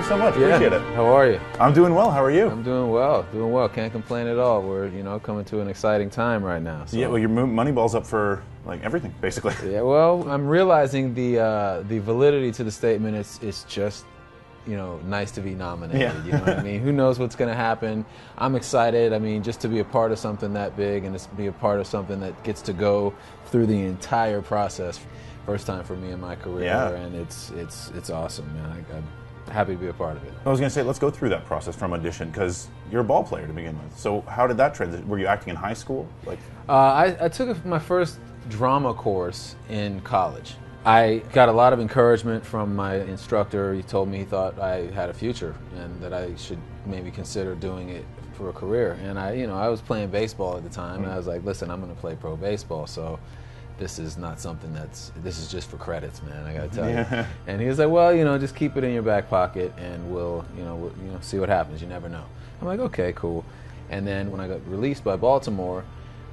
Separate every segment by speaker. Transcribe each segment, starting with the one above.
Speaker 1: so much. Appreciate it.
Speaker 2: How are you?
Speaker 1: I'm doing well. How are you?
Speaker 2: I'm doing well. Doing well. Can't complain at all. We're coming to an exciting time right now. So.
Speaker 1: Yeah. Well, your Moneyball's up for like everything, basically.
Speaker 2: Yeah. Well, I'm realizing the validity to the statement. It's just nice to be nominated.
Speaker 1: Yeah.
Speaker 2: You know what I mean? Who knows what's going to happen? I'm excited. I mean, just to be a part of something that big and to be a part of something that gets to go through the entire process. First time for me in my career,
Speaker 1: yeah.
Speaker 2: And it's awesome, man. I'm happy to be a part of it.
Speaker 1: I was going to say, let's go through that process from audition, because you're a ball player to begin with. So how did that transition? Were you acting in high school?
Speaker 2: I took my first drama course in college. I got a lot of encouragement from my instructor. He told me he thought I had a future and that I should maybe consider doing it for a career. And I was playing baseball at the time, and I was like, listen, I'm going to play pro baseball, so this is not something this is just for credits, man, I gotta tell you. And he was like, well, just keep it in your back pocket and we'll see what happens. You never know. I'm like, okay, cool. And then when I got released by Baltimore,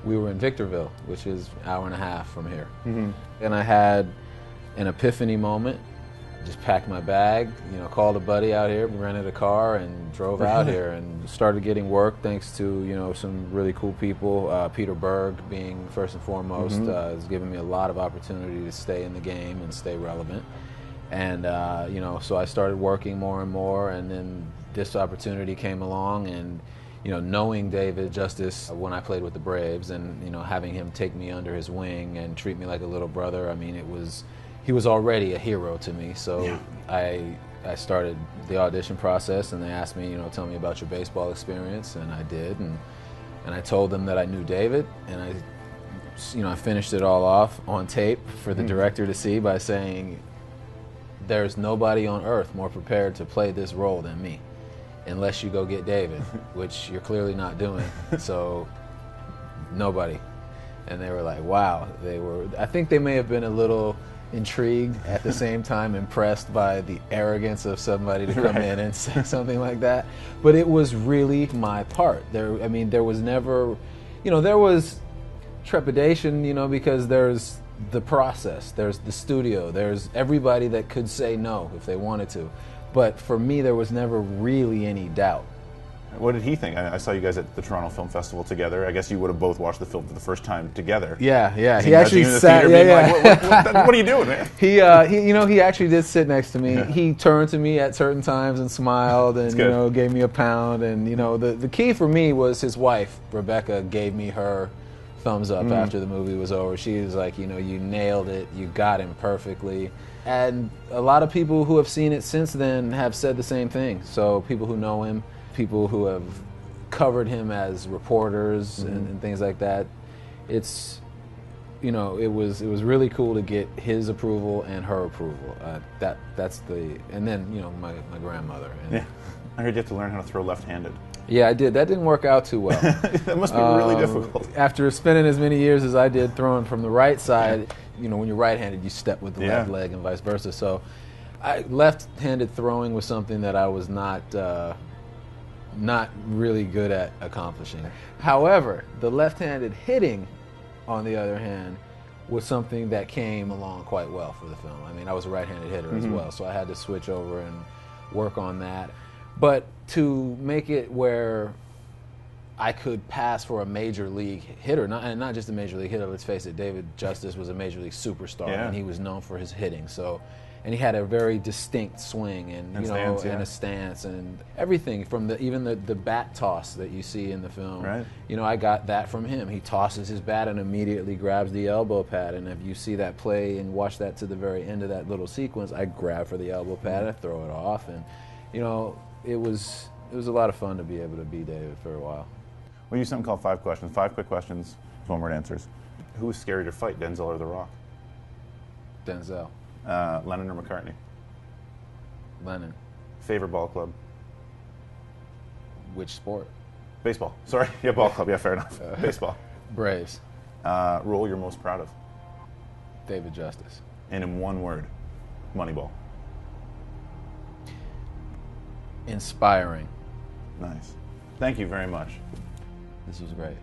Speaker 2: we were in Victorville, which is an hour and a half from here. Mm-hmm. And I had an epiphany moment. Just packed my bag, called a buddy out here, rented a car, and drove out here and started getting work thanks to some really cool people. Peter Berg being first and foremost has given me a lot of opportunity to stay in the game and stay relevant. And so I started working more and more, and then this opportunity came along, and knowing David Justice when I played with the Braves, and having him take me under his wing and treat me like a little brother. I mean, he was already a hero to me, so yeah. I started the audition process, and they asked me, tell me about your baseball experience, and I did, and I told them that I knew David, and I finished it all off on tape for the director to see by saying, there's nobody on earth more prepared to play this role than me, unless you go get David, which you're clearly not doing, so nobody. And they were like, wow. I think they may have been a little intrigued, at the same time impressed by the arrogance of somebody to come in and say something like that. But it was really my part. There was never, there was trepidation, because there's the process, there's the studio, there's everybody that could say no if they wanted to. But for me, there was never really any doubt.
Speaker 1: What did he think? I saw you guys at the Toronto Film Festival together. I guess you would have both watched the film for the first time together.
Speaker 2: Yeah. He actually sat.
Speaker 1: What are you doing, man?
Speaker 2: He actually did sit next to me. Yeah. He turned to me at certain times and smiled, and gave me a pound. And the key for me was his wife, Rebecca, gave me her thumbs up after the movie was over. She was like, you nailed it. You got him perfectly. And a lot of people who have seen it since then have said the same thing. So people who know him, people who have covered him as reporters and things like that. It's, it was really cool to get his approval and her approval. And then my grandmother.
Speaker 1: Yeah, I heard you have to learn how to throw left-handed.
Speaker 2: Yeah, I did. That didn't work out too well.
Speaker 1: That must be really difficult.
Speaker 2: After spending as many years as I did throwing from the right side, when you're right-handed, you step with the left leg and vice versa. So, left-handed throwing was something that I was not really good at accomplishing. However, the left-handed hitting, on the other hand, was something that came along quite well for the film. I mean, I was a right-handed hitter as well, so I had to switch over and work on that. But to make it where I could pass for a major league hitter, not just a major league hitter, let's face it, David Justice was a major league superstar, and he was known for his hitting. So, and he had a very distinct swing and a stance and everything from even the bat toss that you see in the film.
Speaker 1: Right.
Speaker 2: I got that from him. He tosses his bat and immediately grabs the elbow pad. And if you see that play and watch that to the very end of that little sequence, I grab for the elbow pad, I throw it off, and it was a lot of fun to be able to be David for a while.
Speaker 1: We use something called 5 questions. 5 quick questions, 1-word answers. Who was scarier to fight, Denzel or The Rock?
Speaker 2: Denzel.
Speaker 1: Lennon or McCartney?
Speaker 2: Lennon.
Speaker 1: Favorite ball club?
Speaker 2: Which sport?
Speaker 1: Baseball. Sorry. Yeah, ball club. Yeah, fair enough. Baseball.
Speaker 2: Braves.
Speaker 1: Role you're most proud of?
Speaker 2: David Justice.
Speaker 1: And in 1 word, Moneyball.
Speaker 2: Inspiring.
Speaker 1: Nice. Thank you very much.
Speaker 2: This was great.